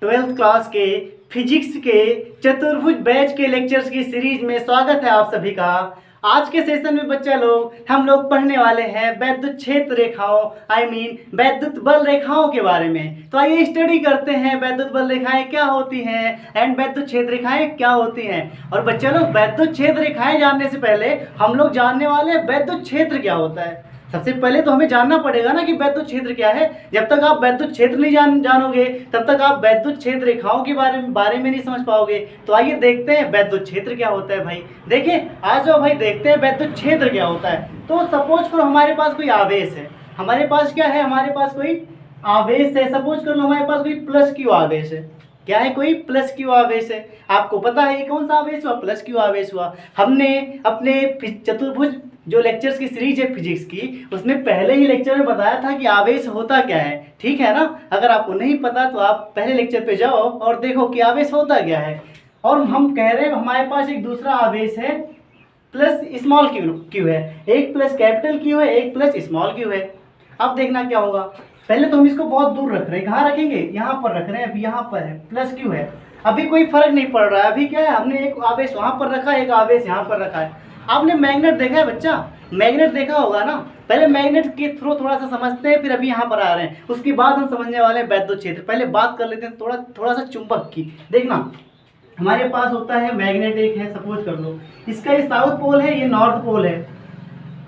Twelfth class के physics के चतुर्भुज बैच के लेक्चर्स की सीरीज में स्वागत है आप सभी का। आज के सेशन में बच्चा लोग हम लोग पढ़ने वाले हैं वैद्युत क्षेत्र रेखाओं वैद्युत बल रेखाओं के बारे में। तो आइए स्टडी करते हैं वैद्युत बल रेखाएं क्या होती हैं एंड वैद्युत क्षेत्र रेखाएं क्या होती हैं। और बच्चा लोग वैद्युत क्षेत्र रेखाएं जानने से पहले हम लोग जानने वाले हैं वैद्युत क्षेत्र क्या होता है। सबसे पहले तो हमें जानना पड़ेगा ना कि वैद्युत क्षेत्र क्या है। जब तक आप वैद्युत क्षेत्र नहीं जानोगे तब तक आप वैद्युत क्षेत्र रेखाओं के बारे में नहीं समझ पाओगे। तो आइए देखते हैं वैद्युत क्षेत्र क्या होता है। भाई देखिए, आ जाओ भाई, देखते हैं वैद्युत क्षेत्र क्या होता है। तो सपोज करो हमारे पास कोई आवेश है, हमारे पास क्या है, हमारे पास कोई आवेश है। सपोज कर लो हमारे पास कोई प्लस क्यू आवेश है। क्या है, कोई प्लस क्यू आवेश है। आपको पता है ये कौन सा आवेश हुआ, प्लस क्यू आवेश हुआ। हमने अपने चतुर्भुज जो लेक्चर्स की सीरीज है फिजिक्स की, उसमें पहले ही लेक्चर में बताया था कि आवेश होता क्या है। ठीक है ना। अगर आपको नहीं पता तो आप पहले लेक्चर पे जाओ और देखो कि आवेश होता क्या है। और हम कह रहे हैं हमारे पास एक दूसरा आवेश है, प्लस स्मॉल क्यू है। एक प्लस कैपिटल क्यू है, एक प्लस स्मॉल क्यू है। अब देखना क्या होगा। पहले तो हम इसको बहुत दूर रख रहे हैं। कहाँ रखेंगे, यहाँ पर रख रहे हैं। अभी यहाँ पर है, प्लस क्यू है। अभी कोई फर्क नहीं पड़ रहा है। अभी क्या है, हमने एक आवेश वहाँ पर रखा है, एक आवेश यहाँ पर रखा है। आपने मैग्नेट देखा है बच्चा, मैग्नेट देखा होगा ना। पहले मैग्नेट के थ्रू थोड़ा सा समझते हैं, फिर अभी यहाँ पर आ रहे हैं। उसके बाद हम समझने वाले हैं वैद्युत क्षेत्र। पहले बात कर लेते हैं थोड़ा सा चुंबक की। देखना, हमारे पास होता है मैग्नेट, एक है सपोज कर लो, इसका ये साउथ पोल है, ये नॉर्थ पोल है।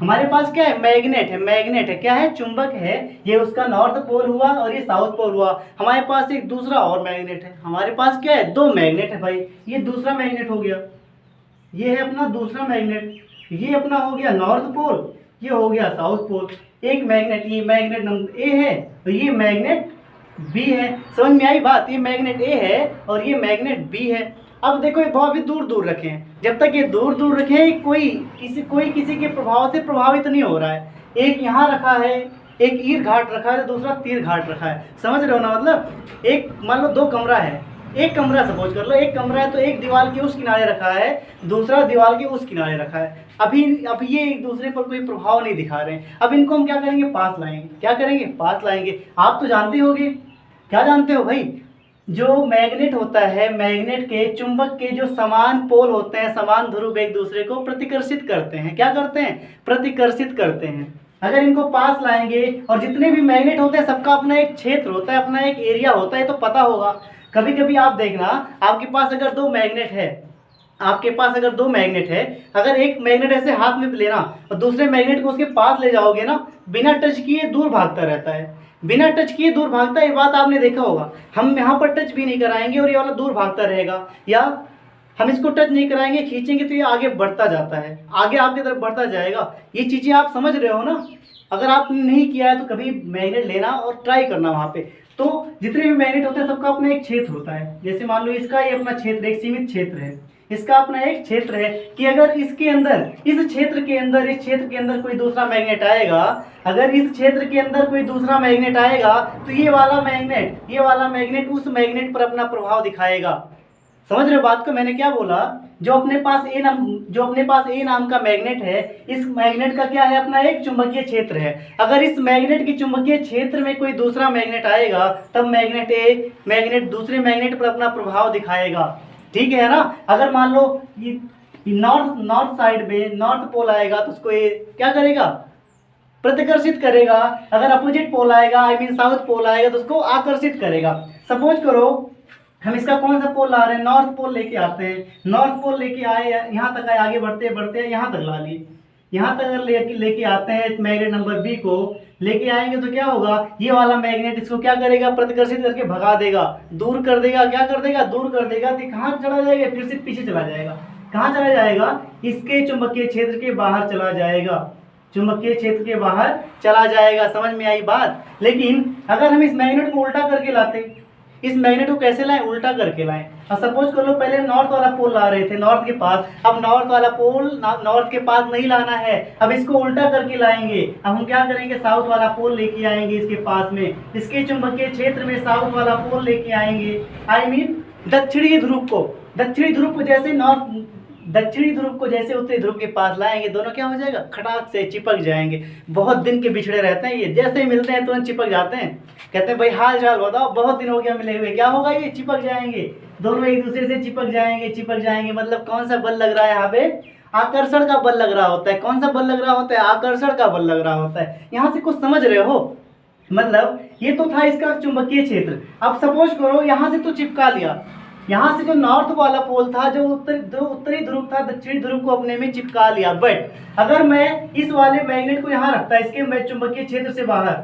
हमारे पास क्या है, मैग्नेट है। मैग्नेट है, क्या है, चुंबक है। ये उसका नॉर्थ पोल हुआ और ये साउथ पोल हुआ। हमारे पास एक दूसरा और मैग्नेट है। हमारे पास क्या है, दो मैग्नेट है भाई। ये दूसरा मैग्नेट हो गया, ये है अपना दूसरा मैग्नेट। ये अपना हो गया नॉर्थ पोल, ये हो गया साउथ पोल। एक मैग्नेट, ये मैग्नेट नंबर ए है और ये मैग्नेट बी है। समझ में आई बात। ये मैग्नेट ए है और ये मैग्नेट बी है। अब देखो ये बहुत भी दूर दूर रखे हैं। जब तक ये दूर दूर रखे हैं, कोई किसी के प्रभाव से प्रभावित नहीं हो रहा है। एक यहाँ रखा है, एक ईर घाट रखा है, दूसरा तीर घाट रखा है। समझ रहे हो ना। मतलब एक मान लो दो कमरा है, एक कमरा सपोज कर लो, एक कमरा है तो एक दीवार के उस किनारे रखा है, दूसरा दीवार के उस किनारे रखा है। अभी ये एक दूसरे पर कोई प्रभाव नहीं दिखा रहे हैं। अब इनको हम क्या करेंगे, पास लाएंगे। क्या करेंगे, पास लाएंगे। आप तो जानते होगे, क्या जानते हो भाई, जो मैग्नेट होता है, मैग्नेट के चुंबक के जो समान पोल होते हैं, समान ध्रुव एक दूसरे को प्रतिकर्षित करते हैं। क्या करते हैं, प्रतिकर्षित करते हैं। अगर इनको पास लाएंगे, और जितने भी मैग्नेट होते हैं सबका अपना एक क्षेत्र होता है, अपना एक एरिया होता है, तो पता होगा। कभी कभी आप देखना, आपके पास अगर दो मैग्नेट है, अगर एक मैग्नेट ऐसे हाथ में लेना और दूसरे मैग्नेट को उसके पास ले जाओगे ना, बिना टच किए दूर भागता रहता है। बिना टच किए दूर भागता है, ये बात आपने देखा होगा। हम यहाँ पर टच भी नहीं कराएंगे और ये वाला दूर भागता रहेगा, या हम इसको टच नहीं कराएंगे, खींचेंगे तो ये आगे बढ़ता जाता है, आगे आपकी तरफ बढ़ता जाएगा। ये चीज़ें आप समझ रहे हो ना। अगर आपने नहीं किया है तो कभी मैग्नेट लेना और ट्राई करना वहाँ पे। तो जितने भी मैग्नेट होते हैं सबका अपना एक क्षेत्र होता है। जैसे मान लो इसका ये अपना क्षेत्र, एक सीमित क्षेत्र है, इसका अपना एक क्षेत्र है कि अगर इसके अंदर, इस क्षेत्र के अंदर कोई दूसरा मैग्नेट आएगा, अगर इस क्षेत्र के अंदर कोई दूसरा मैग्नेट आएगा तो ये वाला मैग्नेट उस मैग्नेट पर अपना प्रभाव दिखाएगा। समझ रहे हो बात को। मैंने क्या बोला, जो अपने पास ए नाम का मैग्नेट है, इस मैग्नेट का क्या है, अपना एक चुंबकीय क्षेत्र है। अगर इस मैग्नेट के चुंबकीय क्षेत्र में कोई दूसरा मैग्नेट आएगा तब मैग्नेट दूसरे मैग्नेट पर अपना प्रभाव दिखाएगा। ठीक है ना। अगर मान लो ये नॉर्थ साइड में नॉर्थ पोल आएगा तो उसको ये क्या करेगा, प्रतिकर्षित करेगा। अगर अपोजिट पोल आएगा, साउथ पोल आएगा तो उसको आकर्षित करेगा। सपोज करो हम इसका कौन सा पोल ला रहे हैं, नॉर्थ पोल लेके आते हैं। नॉर्थ पोल लेके आए, यहाँ तक आए, आगे बढ़ते बढ़ते यहाँ तक ला लिए। यहाँ तक अगर लेके आते हैं मैग्नेट नंबर बी को लेके आएंगे तो क्या होगा, ये वाला मैग्नेट इसको क्या करेगा, प्रतिकर्षित करके भगा देगा, दूर कर देगा। क्या कर देगा, दूर कर देगा। तो कहाँ चला जाएगा, फिर से पीछे चला जाएगा। कहाँ चला जाएगा, इसके चुंबकीय क्षेत्र के बाहर चला जाएगा, चुंबकीय क्षेत्र के बाहर चला जाएगा। समझ में आई बात। लेकिन अगर हम इस मैग्नेट को उल्टा करके लाते, इस मैग्नेट को कैसे लाएं, उल्टा करके लाएं। और सपोज कर लो पहले नॉर्थ वाला पोल ला रहे थे, नॉर्थ के पास। अब नॉर्थ वाला पोल नॉर्थ के पास नहीं लाना है, अब इसको उल्टा करके लाएंगे। अब हम क्या करेंगे, साउथ वाला पोल लेके आएंगे इसके पास में, इसके चुंबकीय क्षेत्र में साउथ वाला पोल लेके आएंगे। दक्षिणी ध्रुव को जैसे दक्षिणी ध्रुव को जैसे उत्तरी ध्रुव के पास लाएंगे, दोनों क्या हो जाएगा, खटाक से चिपक जाएंगे। बहुत दिन के बिछड़े रहते हैं ये, जैसे ही मिलते हैं तुरंत चिपक जाते हैं। कहते हैं भाई हाल चाल बताओ, बहुत दिन हो गया मिले हुए, क्या होगा, ये चिपक जाएंगे, दोनों एक दूसरे से चिपक जाएंगे, चिपक जाएंगे। मतलब कौन सा बल लग रहा है यहाँ पे, आकर्षण का बल लग रहा होता है। कौन सा बल लग रहा होता है, आकर्षण का बल लग रहा होता है। यहाँ से कुछ समझ रहे हो, मतलब ये तो था इसका चुंबकीय क्षेत्र। अब सपोज करो यहाँ से तो चिपका लिया, यहाँ से जो नॉर्थ वाला पोल था, जो उत्तरी ध्रुव था, दक्षिणी ध्रुव को अपने में चिपका लिया। बट अगर मैं इस वाले मैग्नेट को यहाँ रखता, इसके मैं चुंबकीय क्षेत्र से बाहर,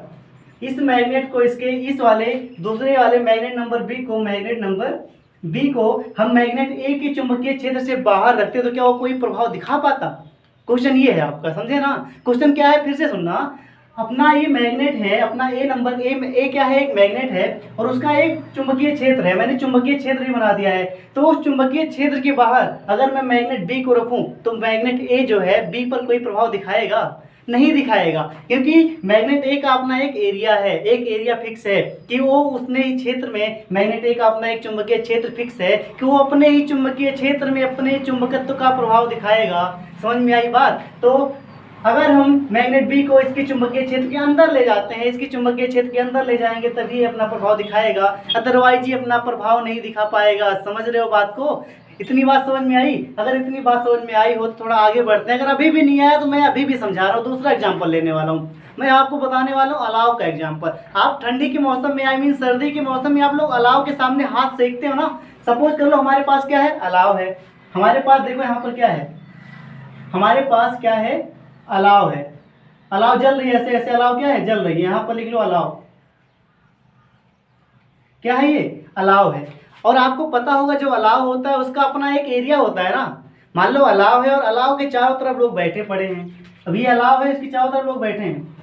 इस मैग्नेट को इसके इस वाले दूसरे वाले मैग्नेट नंबर बी को, मैग्नेट नंबर बी को हम मैग्नेट ए के चुंबकीय क्षेत्र से बाहर रखते, तो क्या वो कोई प्रभाव दिखा पाता? क्वेश्चन ये है आपका, समझे ना? क्वेश्चन क्या है, फिर से सुनना। अपना ये मैग्नेट है, अपना ए नंबर ए क्या है, एक मैग्नेट है और उसका एक चुंबकीय क्षेत्र है। मैंने चुंबकीय क्षेत्र ही बना दिया है। तो उस चुंबकीय क्षेत्र के बाहर अगर मैं मैग्नेट बी को रखूं, तो मैग्नेट ए जो है बी पर कोई प्रभाव दिखाएगा? नहीं दिखाएगा, क्योंकि मैग्नेट ए का अपना एक एरिया है, एक एरिया फिक्स है कि वो उसने ही क्षेत्र में, मैग्नेट ए का अपना एक चुंबकीय क्षेत्र फिक्स है कि वो अपने ही चुंबकीय क्षेत्र में अपने चुंबकत्व का प्रभाव दिखाएगा। समझ में आई बात? तो अगर हम मैग्नेट बी को इसके चुंबकीय क्षेत्र के अंदर ले जाते हैं, इसके चुंबकीय क्षेत्र के अंदर ले जाएंगे, तभी ये अपना प्रभाव दिखाएगा, अदरवाइज ये अपना प्रभाव नहीं दिखा पाएगा। समझ रहे हो बात को? इतनी बात समझ में आई? अगर इतनी बात समझ में आई हो तो थोड़ा आगे बढ़ते हैं। अगर अभी भी नहीं आया तो मैं अभी भी समझा रहा हूँ, दूसरा एग्जाम्पल लेने वाला हूँ। मैं आपको बताने वाला हूँ अलाव का एग्जाम्पल। आप ठंडी के मौसम में, आई मीन सर्दी के मौसम में, आप लोग अलाव के सामने हाथ सेकते हो ना। सपोज कर लो हमारे पास क्या है, अलाव है। हमारे पास देखो यहाँ पर क्या है, हमारे पास क्या है, अलाव है। अलाव जल रही है, ऐसे ऐसे अलाव क्या है, जल रही है। यहाँ पर लिख लो अलाव, क्या है ये, अलाव है। और आपको पता होगा जो अलाव होता है उसका अपना एक एरिया होता है ना। मान लो अलाव है और अलाव के चारों तरफ लोग बैठे पड़े हैं। अभी अलाव है, इसके चारों तरफ लोग बैठे हैं,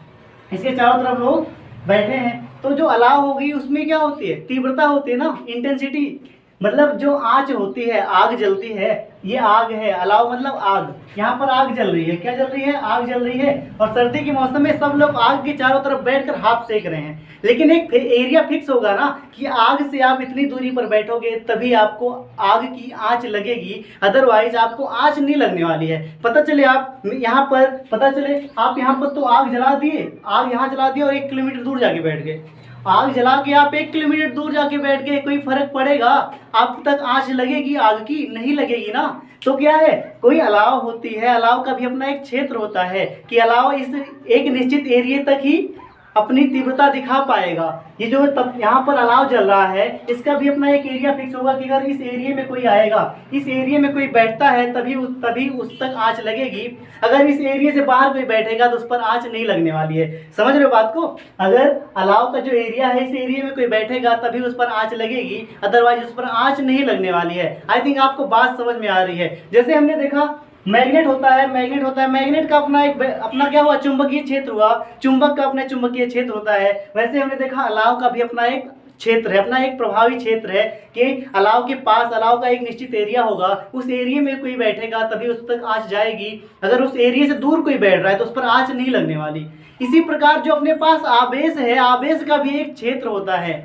इसके चारों तरफ लोग बैठे हैं। तो जो अलाव होगी उसमें क्या होती है, तीव्रता होती है ना, इंटेंसिटी। मतलब जो आंच होती है, आग जलती है, ये आग है, अलाव मतलब आग। यहाँ पर आग जल रही है, क्या जल रही है, आग जल रही है। और सर्दी के मौसम में सब लोग आग के चारों तरफ बैठकर हाथ सेक रहे हैं। लेकिन एक एरिया फिक्स होगा ना कि आग से आप इतनी दूरी पर बैठोगे तभी आपको आग की आंच लगेगी, अदरवाइज आपको आंच नहीं लगने वाली है। पता चले आप यहाँ पर, पता चले आप यहाँ पर तो आग जला दिए, आग यहाँ जला दिए और 1 किलोमीटर दूर जाके बैठ गए। आग जला के आप 1 किलोमीटर दूर जाके बैठ गए, कोई फर्क पड़ेगा? आप तक आंच लगेगी आग की? नहीं लगेगी ना। तो क्या है, कोई अलाव होती है, अलाव का भी अपना एक क्षेत्र होता है कि अलाव इस एक निश्चित एरिया तक ही अपनी तीव्रता दिखा पाएगा। ये जो तब यहाँ पर अलाव जल रहा है, इसका भी अपना एक एरिया फिक्स होगा कि अगर इस एरिया में कोई आएगा, इस एरिया में कोई बैठता है, तभी उस तक आंच लगेगी। अगर इस एरिया से बाहर कोई बैठेगा तो उस पर आंच नहीं लगने वाली है। समझ रहे हो बात को? अगर अलाव का जो एरिया है, इस एरिया में कोई बैठेगा तभी उस पर आंच लगेगी, अदरवाइज उस पर आंच नहीं लगने वाली है। आई थिंक आपको बात समझ में आ रही है। जैसे हमने देखा मैग्नेट होता है, मैग्नेट का अपना क्या हुआ, चुंबकीय क्षेत्र हुआ, चुंबक का अपना चुंबकीय क्षेत्र होता है। वैसे हमने देखा अलाव का भी अपना एक क्षेत्र है, अपना एक प्रभावी क्षेत्र है कि अलाव के पास, अलाव का एक निश्चित एरिया होगा, उस एरिया में कोई बैठेगा तभी उस तक आंच जाएगी। अगर उस एरिया से दूर कोई बैठ रहा है तो उस पर आंच नहीं लगने वाली। इसी प्रकार जो अपने पास आवेश है, आवेश का भी एक क्षेत्र होता है।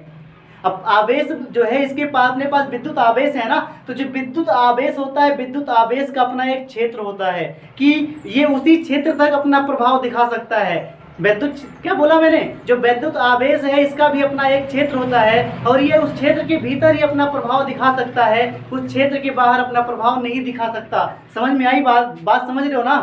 अब आवेश जो है, इसके पास, अपने पास विद्युत आवेश है ना, तो जो विद्युत आवेश होता है, विद्युत आवेश का अपना एक क्षेत्र होता है कि ये उसी क्षेत्र तक अपना प्रभाव दिखा सकता है। विद्युत, क्या बोला मैंने, जो विद्युत आवेश है इसका भी अपना एक क्षेत्र होता है और ये उस क्षेत्र के भीतर ही अपना प्रभाव दिखा सकता है, उस क्षेत्र के बाहर अपना प्रभाव नहीं दिखा सकता। समझ में आई बात समझ रहे हो ना?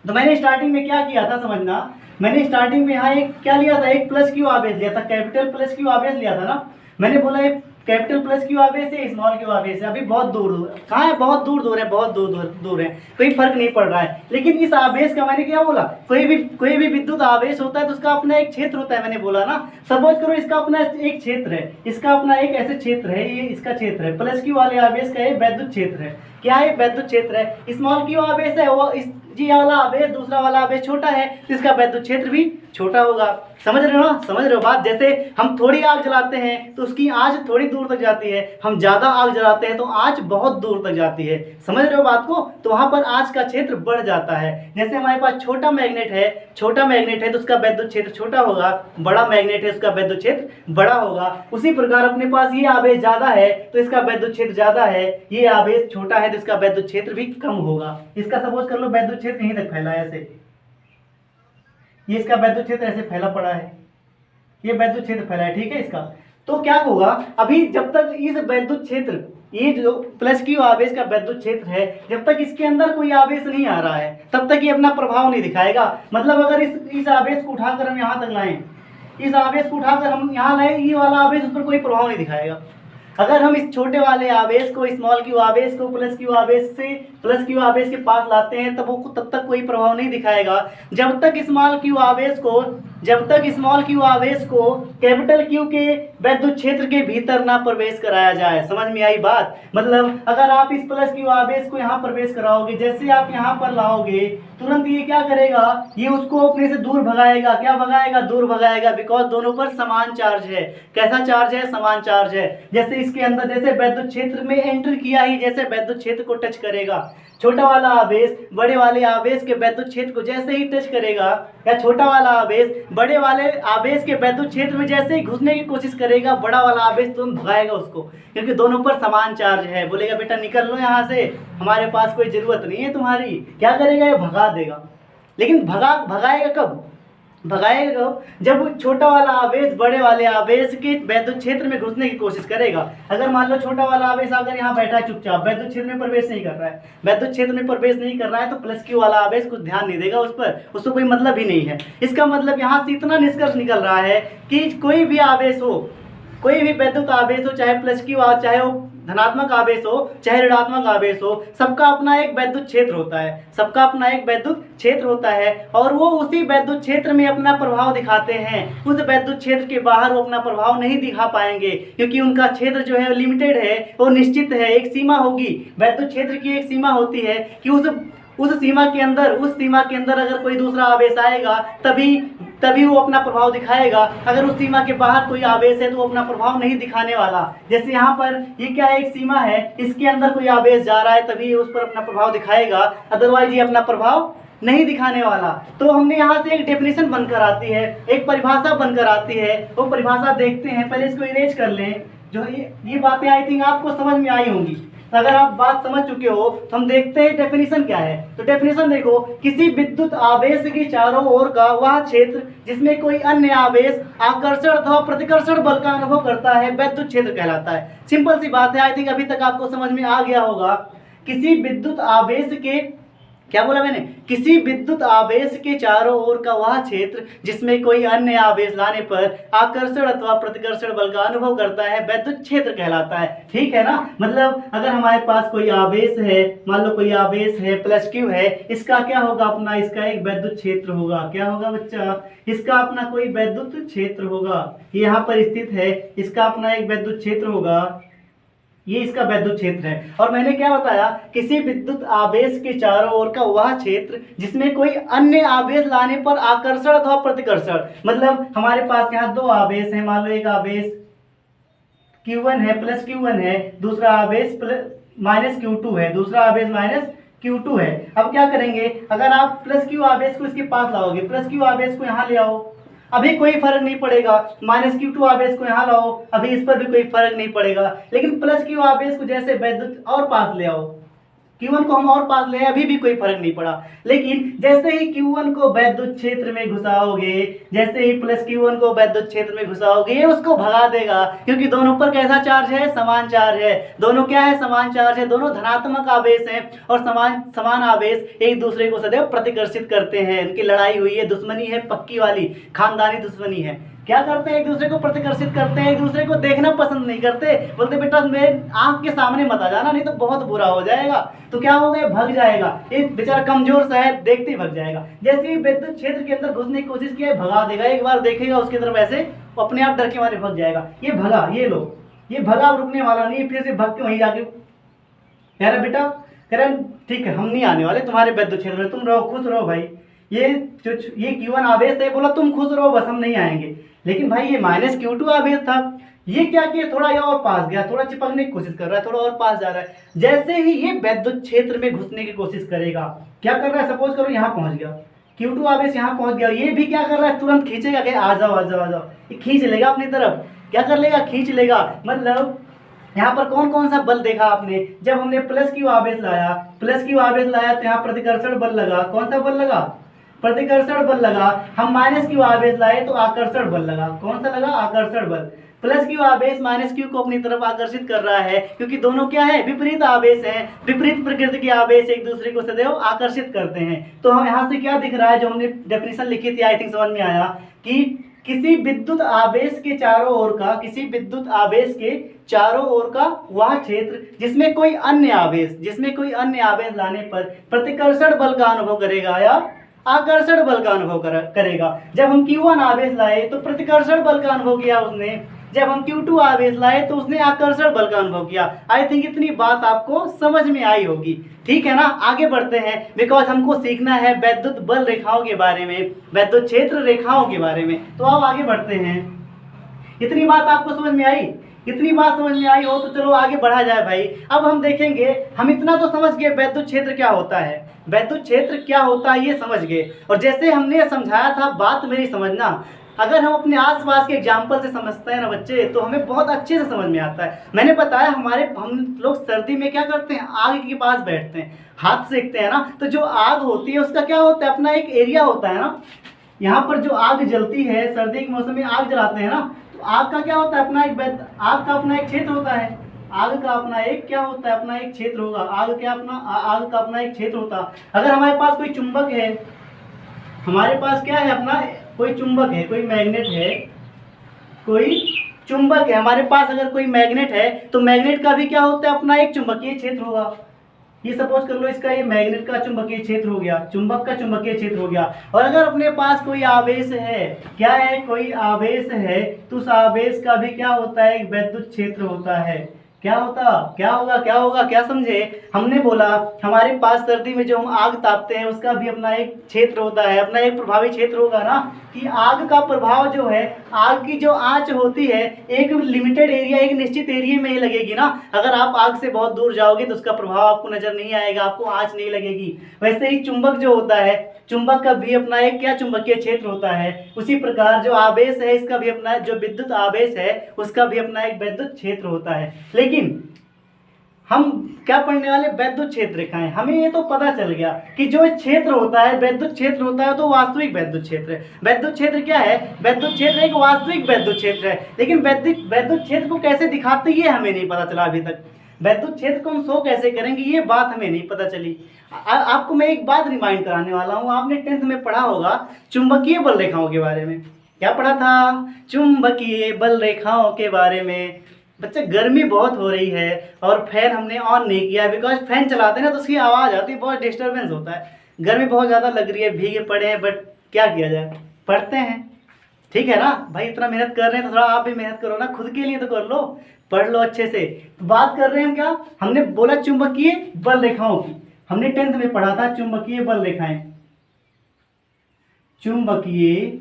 तो मैंने स्टार्टिंग में क्या किया था समझना, मैंने स्टार्टिंग में यहाँ एक क्या लिया था, एक प्लस क्यू आवेश लिया था, कैपिटल प्लस क्यू आवेश लिया था ना। मैंने बोला एक कैपिटल प्लस क्यू आवेश है, स्मॉल क्यू आवेश है। अभी बहुत दूर कहाँ है, बहुत दूर है, बहुत दूर है, कोई फर्क नहीं पड़ रहा है। लेकिन इस आवेश का मैंने क्या बोला, कोई भी विद्युत आवेश होता है तो उसका अपना एक क्षेत्र होता है। मैंने बोला ना, सपोज करो इसका अपना एक क्षेत्र है, इसका अपना एक ऐसे क्षेत्र है, ये इसका क्षेत्र है। प्लस क्यू वाले आवेश का ये वैद्युत क्षेत्र है। क्या है, वैद्युत क्षेत्र है। स्मॉल क्यू आवेश है, वो इस जी ये वाला आवेश दूसरा वाला आवेश छोटा है तो इसका वैद्युत क्षेत्र भी छोटा होगा। समझ रहे हो ना, समझ रहे हो बात। जैसे हम थोड़ी आग जलाते हैं तो उसकी आंच थोड़ी दूर तक जाती है, हम ज़्यादा आग जलाते हैं तो आंच बहुत दूर तक जाती है। समझ रहे हो बात को, तो वहाँ पर आंच का क्षेत्र बढ़ जाता है। जैसे हमारे पास छोटा मैग्नेट है तो उसका वैद्युत क्षेत्र छोटा होगा, बड़ा मैग्नेट है उसका वैद्युत क्षेत्र बड़ा होगा। उसी प्रकार अपने पास ये आवेश ज़्यादा है तो इसका वैद्युत क्षेत्र ज़्यादा है, ये आवेश छोटा है तो इसका वैद्युत क्षेत्र भी कम होगा। इसका सपोज कर लो वैद्युत क्षेत्र यहीं तक फैला है, ऐसे ये इसका वैद्युत क्षेत्र ऐसे फैला पड़ा है, ये वैद्युत क्षेत्र फैला है, ठीक है इसका। तो क्या होगा, अभी जब तक इस वैद्युत क्षेत्र, ये जो प्लस क्यू आवेश का वैद्युत क्षेत्र है, जब तक इसके अंदर कोई आवेश नहीं आ रहा है तब तक ये अपना प्रभाव नहीं दिखाएगा। मतलब अगर इस आवेश को उठाकर हम यहाँ तक लाएं, इस आवेश को उठाकर हम यहाँ लाएं, ये वाला आवेश उस पर कोई प्रभाव नहीं दिखाएगा। अगर हम इस छोटे वाले आवेश को, स्मॉल क्यू आवेश को प्लस क्यू आवेश से प्लस क्यू आवेश के पास लाते हैं तब तक कोई प्रभाव नहीं दिखाएगा। जब तक स्मॉल क्यू आवेश को कैपिटल क्यू के वैद्युत क्षेत्र के भीतर ना प्रवेश कराया जाए। समझ में आई बात। मतलब अगर आप इस प्लस क्यू आवेश को यहाँ प्रवेश कराओगे, जैसे आप यहाँ पर लाओगे तुरंत ये क्या करेगा, ये उसको अपने से दूर भगाएगा। क्या भगाएगा? दूर भगाएगा, बिकॉज दोनों पर समान चार्ज है। कैसा चार्ज है? समान चार्ज है। जैसे इसके अंदर जैसे वैद्युत क्षेत्र में एंटर किया ही जैसे वैद्युत क्षेत्र को टच करेगा, छोटा वाला आवेश बड़े वाले आवेश के वैद्युत क्षेत्र को जैसे ही टच करेगा, या छोटा वाला आवेश बड़े वाले आवेश के वैद्युत क्षेत्र में जैसे ही घुसने की कोशिश करेगा, बड़ा वाला आवेश तुरंत भगाएगा उसको, क्योंकि दोनों पर समान चार्ज है। बोलेगा बेटा निकल लो यहाँ से, हमारे पास कोई जरूरत नहीं है तुम्हारी। क्या करेगा? ये भगा देगा। लेकिन भगाएगा कब? भगाएगा जब छोटा वाला आवेश बड़े वाले आवेश के वैद्युत क्षेत्र में घुसने की कोशिश करेगा। अगर मान लो छोटा वाला आवेश अगर यहाँ बैठा है चुपचाप, वैद्युत क्षेत्र में प्रवेश नहीं कर रहा है, वैद्युत क्षेत्र में प्रवेश नहीं कर रहा है, तो प्लस क्यू वाला आवेश कुछ ध्यान नहीं देगा उस पर, उसको कोई मतलब ही नहीं है। इसका मतलब यहाँ से इतना निष्कर्ष निकल रहा है कि कोई भी आवेश हो, कोई भी वैद्युत आवेश हो, चाहे प्लस क्यू चाहे वो धनात्मक आवेश हो चाहे ऋणात्मक आवेश हो, सबका अपना एक वैद्युत क्षेत्र होता है, सबका अपना एक वैद्युत क्षेत्र होता है, और वो उसी वैद्युत क्षेत्र में अपना प्रभाव दिखाते हैं। उस वैद्युत क्षेत्र के बाहर वो अपना प्रभाव नहीं दिखा पाएंगे, क्योंकि उनका क्षेत्र जो है लिमिटेड है, वो निश्चित है। एक सीमा होगी, वैद्युत क्षेत्र की एक सीमा होती है कि उस सीमा के अंदर अगर कोई दूसरा आवेश आएगा तभी वो अपना प्रभाव दिखाएगा। अगर उस सीमा के बाहर कोई आवेश है तो वो अपना प्रभाव नहीं दिखाने वाला। जैसे यहाँ पर ये क्या है, एक सीमा है, इसके अंदर कोई आवेश जा रहा है तभी उस पर अपना प्रभाव दिखाएगा, अदरवाइज ये अपना प्रभाव नहीं दिखाने वाला। तो हमने यहाँ से एक डेफिनेशन बनकर आती है, एक परिभाषा बनकर आती है, वो परिभाषा देखते हैं। पहले इसको इरेज कर लें। जो ये बातें आई थिंक आपको समझ में आई होंगी। तो अगर आप बात समझ चुके हो तो हम देखते हैं डेफिनेशन क्या है। तो डेफिनेशन देखो, किसी विद्युत आवेश की चारों ओर का वह क्षेत्र जिसमें कोई अन्य आवेश आकर्षण अथवा प्रतिकर्षण बल का अनुभव करता है वैद्युत क्षेत्र कहलाता है। सिंपल सी बात है, आई थिंक अभी तक आपको समझ में आ गया होगा। किसी विद्युत आवेश के, क्या बोला मैंने, किसी विद्युत आवेश के चारों ओर का वह क्षेत्र जिसमें कोई अन्य आवेश लाने पर आकर्षण अथवा प्रतिकर्षण बल का अनुभव करता है वैद्युत क्षेत्र कहलाता है। ठीक है ना। मतलब अगर हमारे पास कोई आवेश है, मान लो कोई आवेश है प्लस क्यू है, इसका क्या होगा अपना, इसका एक वैद्युत क्षेत्र होगा। क्या होगा बच्चा? इसका अपना कोई वैद्युत क्षेत्र होगा। ये यहाँ पर स्थित है, इसका अपना एक वैद्युत क्षेत्र होगा, ये इसका वैद्युत क्षेत्र है। और मैंने क्या बताया, किसी विद्युत आवेश के चारों ओर का वह क्षेत्र जिसमें कोई अन्य आवेश लाने पर आकर्षण अथवा प्रतिकर्षण, मतलब हमारे पास यहाँ दो आवेश हैं, मान लो एक आवेश Q1 है, प्लस Q1 है, दूसरा आवेश माइनस Q2 है, दूसरा आवेश माइनस Q2 है। अब क्या करेंगे, अगर आप प्लस Q आवेश को इसके पास लाओगे, प्लस Q आवेश को यहाँ ले आओ, अभी कोई फर्क नहीं पड़ेगा। माइनस Q2 आवेश को यहाँ लाओ, अभी इस पर भी कोई फर्क नहीं पड़ेगा। लेकिन प्लस Q आवेश को जैसे वैद्युत और पास ले आओ, Q1 को हम और पास ले, अभी भी कोई फर्क नहीं पड़ा। लेकिन जैसे ही Q1 को वैद्युत क्षेत्र में घुसाओगे, जैसे ही प्लस Q1 को वैद्युत क्षेत्र में घुसाओगे, ये उसको भगा देगा, क्योंकि दोनों पर कैसा चार्ज है? समान चार्ज है। दोनों क्या है? समान चार्ज है। दोनों धनात्मक आवेश हैं, और समान आवेश एक दूसरे को सदैव प्रतिकर्षित करते हैं। इनकी लड़ाई हुई है, दुश्मनी है, पक्की वाली खानदानी दुश्मनी है। क्या करते हैं? एक दूसरे को प्रतिकर्षित करते हैं, एक दूसरे को देखना पसंद नहीं करते। बोलते बेटा मेरे आंख के सामने मत आ जाना, नहीं तो बहुत बुरा हो जाएगा। तो क्या होगा? भग जाएगा। एक बेचारा कमजोर सा है, देखते ही भग जाएगा। जैसे ही विद्युत क्षेत्र के अंदर घुसने की कोशिश किया, भगा देगा। एक बार देखेगा उसकी तरफ ऐसे, अपने आप डर के मारे भग जाएगा। ये भगा, ये लो, ये भगा, रुकने वाला नहीं, फिर से भग के वहीं जाके, यार बेटा कह रहे ठीक है हम नहीं आने वाले तुम्हारे वैद्युत क्षेत्र में, तुम रहो खुश रहो भाई। ये जो ये Q1 आवेश था, बोला तुम खुश रहो बस हम नहीं आएंगे। लेकिन भाई ये -Q2 आवेश था, ये क्या किया, थोड़ा ये और पास गया, थोड़ा चिपकने की कोशिश कर रहा है, थोड़ा और पास जा रहा है। जैसे ही ये वैद्युत क्षेत्र में घुसने की कोशिश करेगा, क्या कर रहा है, सपोज करो यहाँ पहुंच गया, Q2 आवेश यहाँ पहुंच गया, ये भी क्या कर रहा है, तुरंत खींचेगा कि आ जाओ आ जाओ आ जाओ, ये खींच लेगा अपनी तरफ। क्या कर लेगा, खींच लेगा। मतलब यहाँ पर कौन कौन सा बल देखा आपने, जब हमने +Q आवेश लाया, +Q आवेश लाया तो यहाँ प्रतिकर्षण बल लगा। कौन सा बल लगा, प्रतिकर्षण बल लगा। हम -Q आवेश लाए तो आकर्षण बल लगा। कौन सा लगा, आकर्षण बल। +Q आवेश -Q को अपनी तरफ आकर्षित कर रहा है, क्योंकि दोनों क्या है, विपरीत आवेश है। विपरीत प्रकृति के आवेश एक दूसरे को सदैव आकर्षित करते हैं। तो हम यहाँ से क्या दिख रहा है, जो हमने डेफिनेशन लिखी थी, आई थिंक समझ में आया कि किसी विद्युत आवेश के चारों ओर का, किसी विद्युत आवेश के चारों ओर का वह क्षेत्र जिसमें कोई अन्य आवेश लाने पर प्रतिकर्षण बल का अनुभव करेगा या आकर्षण बल का अनुभव करेगा। जब हम Q1 आवेश लाए तो प्रतिकर्षण बल का अनुभव किया उसने, जब हम Q2 आवेश लाए तो उसने आकर्षण बल का अनुभव किया। आई थिंक इतनी बात आपको समझ में आई होगी, ठीक है ना। आगे बढ़ते हैं, बिकॉज हमको सीखना है वैद्युत बल रेखाओं के बारे में, वैद्युत क्षेत्र रेखाओं के बारे में। तो अब आगे बढ़ते हैं। इतनी बात आपको समझ में आई, इतनी बात समझ में आई हो तो चलो आगे बढ़ा जाए भाई। अब हम देखेंगे, हम इतना तो समझ गए वैद्युत क्षेत्र क्या होता है, वैद्युत क्षेत्र क्या होता है ये समझ गए। और जैसे हमने समझाया था, बात मेरी समझना, अगर हम अपने आसपास के एग्जाम्पल से समझते हैं ना बच्चे, तो हमें बहुत अच्छे से समझ में आता है। मैंने बताया हम लोग सर्दी में क्या करते हैं, आग के पास बैठते हैं, हाथ सेकते हैं ना। तो जो आग होती है उसका क्या होता है, अपना एक एरिया होता है ना। यहाँ पर जो आग जलती है, सर्दी के मौसम में आग जलाते हैं ना, तो आग का क्या होता है, आग का अपना एक क्षेत्र होता है। आग का अपना एक क्या होता है, अपना एक क्षेत्र होगा। आग का अपना एक क्षेत्र होता है। अगर हमारे पास कोई चुंबक है, हमारे पास क्या है, अपना कोई चुंबक है, कोई मैग्नेट है, कोई चुंबक है हमारे पास, अगर कोई मैग्नेट है तो मैग्नेट का भी क्या होता है, अपना एक चुंबकीय क्षेत्र होगा। ये सपोज कर लो, इसका ये मैग्नेट का चुंबकीय क्षेत्र हो गया, चुंबक का चुंबकीय क्षेत्र हो गया। और अगर अपने पास कोई आवेश है, क्या है, कोई आवेश है, तो उस आवेश का भी क्या होता है, एक वैद्युत क्षेत्र होता है। क्या होगा, क्या समझे। हमने बोला हमारे पास सर्दी में जो हम आग तापते हैं उसका भी अपना एक क्षेत्र होता है, अपना एक प्रभावी क्षेत्र होगा ना, कि आग का प्रभाव जो है, आग की जो आंच होती है एक लिमिटेड एरिया, एक निश्चित एरिया में ही लगेगी ना। अगर आप आग से बहुत दूर जाओगे तो उसका प्रभाव आपको नजर नहीं आएगा, आपको आंच नहीं लगेगी। वैसे ही चुंबक जो होता है, चुंबक का भी अपना एक क्या चुंबकीय क्षेत्र होता है। उसी प्रकार जो आवेश है, इसका भी अपना, जो विद्युत आवेश है उसका भी अपना एक वैद्युत क्षेत्र होता है। लेकिन हम क्या पढ़ने वाले, वैद्युत क्षेत्र रेखाएं। हमें ये तो पता चल गया कि जो क्षेत्र होता है, वैद्युत क्षेत्र होता है, तो वास्तविक वैद्युत क्षेत्र है। वैद्युत क्षेत्र क्या है, वैद्युत क्षेत्र एक वास्तविक वैद्युत क्षेत्र है। लेकिन वैद्युत क्षेत्र को कैसे दिखाते ये हमें नहीं पता चला अभी तक। वैद्युत क्षेत्र को हम शो कैसे करेंगे ये बात हमें नहीं पता चली। आपको मैं एक बात रिमाइंड कराने वाला हूँ। आपने 10th में पढ़ा होगा चुंबकीय बल रेखाओं के बारे में। क्या पढ़ा था, चुंबकीय बल रेखाओं के बारे में। बच्चे गर्मी बहुत हो रही है और फैन हमने ऑन नहीं किया, बिकॉज फैन चलाते हैं ना तो उसकी आवाज़ आती है, बहुत डिस्टर्बेंस होता है। गर्मी बहुत ज़्यादा लग रही है, भीगे पड़े हैं, बट क्या किया जाए, पढ़ते हैं, ठीक है ना भाई। इतना मेहनत कर रहे हैं तो थोड़ा आप भी मेहनत करो ना, खुद के लिए तो कर लो, पढ़ लो अच्छे से। तो बात कर रहे हैं हम क्या, हमने बोला चुंबकीय बल रेखाओं की। हमने 10th में पढ़ा था चुंबकीय बल रेखाएं। चुंबकीय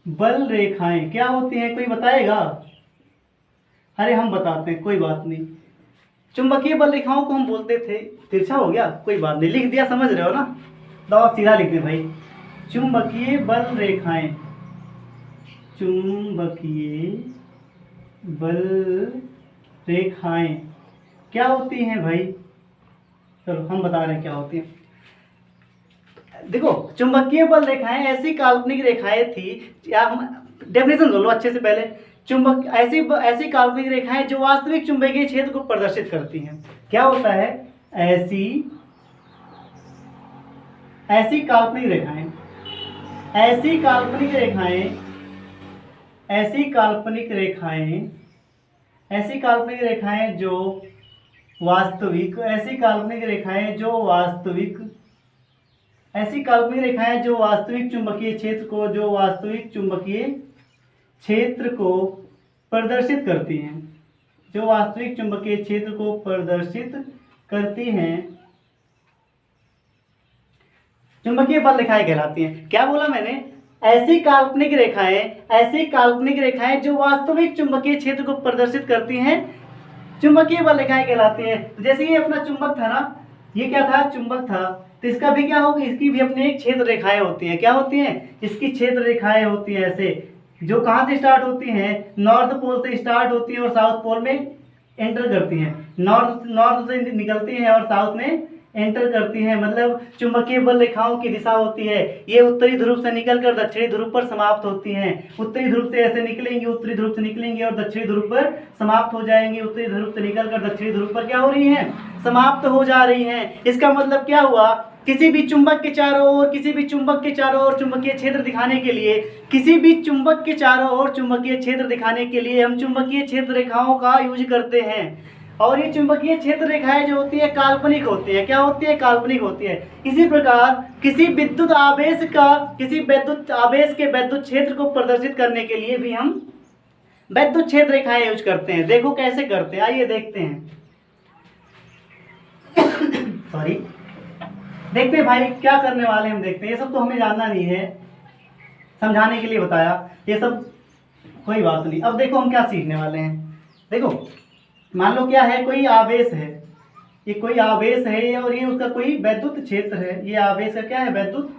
बल रेखाएं क्या होती हैं, कोई बताएगा। अरे हम बताते हैं, कोई बात नहीं। चुंबकीय बल रेखाओं को हम बोलते थे, तिरछा हो गया, कोई बात नहीं, लिख दिया, समझ रहे हो ना। दवा सीधा लिख दें भाई, चुंबकीय बल रेखाएं, चुंबकीय बल रेखाएं क्या होती हैं भाई। चलो हम बता रहे हैं क्या होती हैं। देखो, चुंबकीय बल रेखाएं ऐसी काल्पनिक रेखाएं थी, या हम डेफिनेशन सुन लो अच्छे से पहले। चुंबक ऐसी काल्पनिक रेखाएं जो वास्तविक चुंबकीय क्षेत्र को प्रदर्शित करती हैं। क्या होता है, ऐसी काल्पनिक रेखाएं, ऐसी काल्पनिक रेखाएं, ऐसी काल्पनिक रेखाएं, ऐसी काल्पनिक रेखाएं जो वास्तविक, ऐसी काल्पनिक रेखाएं जो वास्तविक, ऐसी काल्पनिक रेखाएं जो वास्तविक चुंबकीय क्षेत्र को, जो वास्तविक चुंबकीय क्षेत्र को प्रदर्शित करती हैं, जो वास्तविक चुंबकीय क्षेत्र को प्रदर्शित करती हैं, चुंबकीय बल रेखाएं कहलाती हैं। क्या बोला मैंने? ऐसी काल्पनिक रेखाएं जो वास्तविक चुंबकीय क्षेत्र को प्रदर्शित करती हैं चुंबकीय बल रेखाएं कहलाती हैं। तो जैसे ये अपना चुंबक था ना, ये क्या था? चुंबक था। तो इसका भी क्या होगा? इसकी भी अपनी एक क्षेत्र रेखाएं होती हैं। क्या होती हैं? इसकी क्षेत्र रेखाएं होती हैं ऐसे, जो कहाँ से स्टार्ट होती हैं? नॉर्थ पोल से स्टार्ट होती हैं और साउथ पोल में एंटर करती हैं। नॉर्थ से निकलती हैं और साउथ में एंटर करती हैं। मतलब चुंबकीय बल रेखाओं की दिशा होती है, ये उत्तरी ध्रुव से निकलकर दक्षिणी ध्रुव पर समाप्त होती हैं। उत्तरी ध्रुव से ऐसे निकलेंगी, उत्तरी ध्रुव से निकलेंगी और दक्षिणी ध्रुव पर समाप्त हो जाएंगी। उत्तरी ध्रुव से निकलकर दक्षिणी ध्रुव पर क्या हो रही हैं? समाप्त हो जा रही हैं। इसका मतलब क्या हुआ? किसी भी चुंबक के चारों ओर चुंबकीय क्षेत्र दिखाने के लिए, हम चुंबकीय क्षेत्र रेखाओं का यूज करते हैं। और ये चुंबकीय क्षेत्र रेखाएं जो होती है काल्पनिक होती है। क्या होती है? काल्पनिक होती है। इसी प्रकार किसी विद्युत आवेश के विद्युत क्षेत्र को प्रदर्शित करने के लिए भी हम विद्युत क्षेत्र रेखाएं यूज करते हैं। देखो कैसे करते हैं, आइए देखते हैं। सॉरी, देखते हैं भाई क्या करने वाले हम देखते हैं। ये सब तो हमें जानना नहीं है, समझाने के लिए बताया, ये सब कोई बात नहीं। अब देखो हम क्या सीखने वाले हैं। देखो मान लो क्या है, कोई आवेश है, ये कोई आवेश है और ये उसका कोई वैद्युत क्षेत्र है। ये आवेश का क्या है? वैद्युत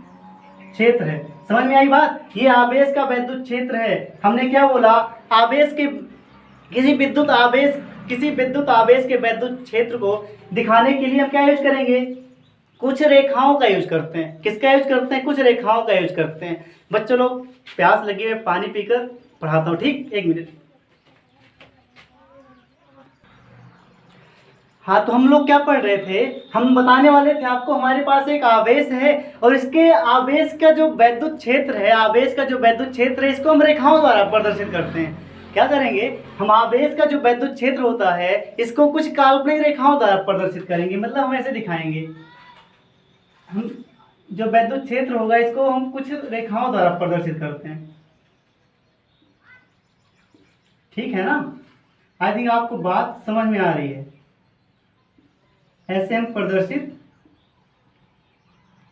क्षेत्र है। समझ में आई बात? ये आवेश का वैद्युत क्षेत्र है। हमने क्या बोला? आवेश के किसी विद्युत आवेश के वैद्युत क्षेत्र को दिखाने के लिए हम क्या यूज करेंगे? कुछ रेखाओं का यूज करते हैं। किसका यूज करते हैं? कुछ रेखाओं का यूज करते हैं। बच्चों लोग प्यास लगी है, पानी पीकर पढ़ाता हूँ, ठीक? 1 मिनट। हाँ, तो हम लोग क्या पढ़ रहे थे? हम बताने वाले थे आपको, हमारे पास एक आवेश है और इसके आवेश का जो वैद्युत क्षेत्र है, इसको हम रेखाओं द्वारा प्रदर्शित करते हैं। क्या करेंगे? हम आवेश का जो वैद्युत क्षेत्र होता है इसको कुछ काल्पनिक रेखाओं द्वारा प्रदर्शित करेंगे। मतलब हम ऐसे दिखाएंगे, हम जो वैद्युत क्षेत्र होगा इसको हम कुछ रेखाओं द्वारा प्रदर्शित करते हैं। ठीक है ना? आई थिंक आपको बात समझ में आ रही है। ऐसे हम प्रदर्शित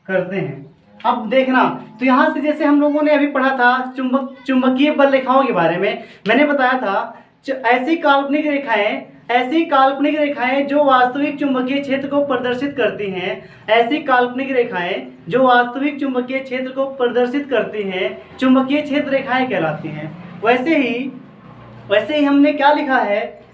करते हैं। अब देखना, तो यहां से जैसे हम लोगों ने अभी पढ़ा था चुंबकीय बल रेखाओं के बारे में, मैंने बताया था ऐसी काल्पनिक रेखाएं जो वास्तविक चुंबकीय क्षेत्र को प्रदर्शित करती हैं, चुंबकीय क्षेत्र रेखाएं कहलाती हैं। वैसे ही हमने क्या लिखा है?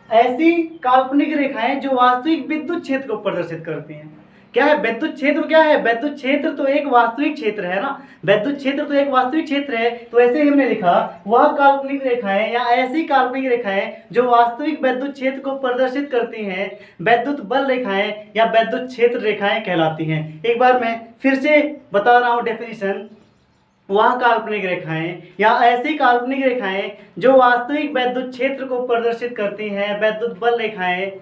ऐसी काल्पनिक रेखाएं जो वास्तविक विद्युत क्षेत्र को प्रदर्शित करती हैं। क्या है विद्युत क्षेत्र? क्या है विद्युत क्षेत्र? तो एक वास्तविक क्षेत्र है ना, विद्युत क्षेत्र तो एक वास्तविक क्षेत्र है। तो ऐसे ही हमने लिखा, वह काल्पनिक रेखाएं या ऐसी काल्पनिक रेखाएं जो वास्तविक विद्युत क्षेत्र को प्रदर्शित करती हैं, विद्युत बल रेखाएं या विद्युत क्षेत्र रेखाएं कहलाती हैं। एक बार मैं फिर से बता रहा हूँ डेफिनेशन। वह काल्पनिक रेखाएं या ऐसी काल्पनिक रेखाएं जो वास्तविक विद्युत क्षेत्र को प्रदर्शित करती हैं, विद्युत बल रेखाएं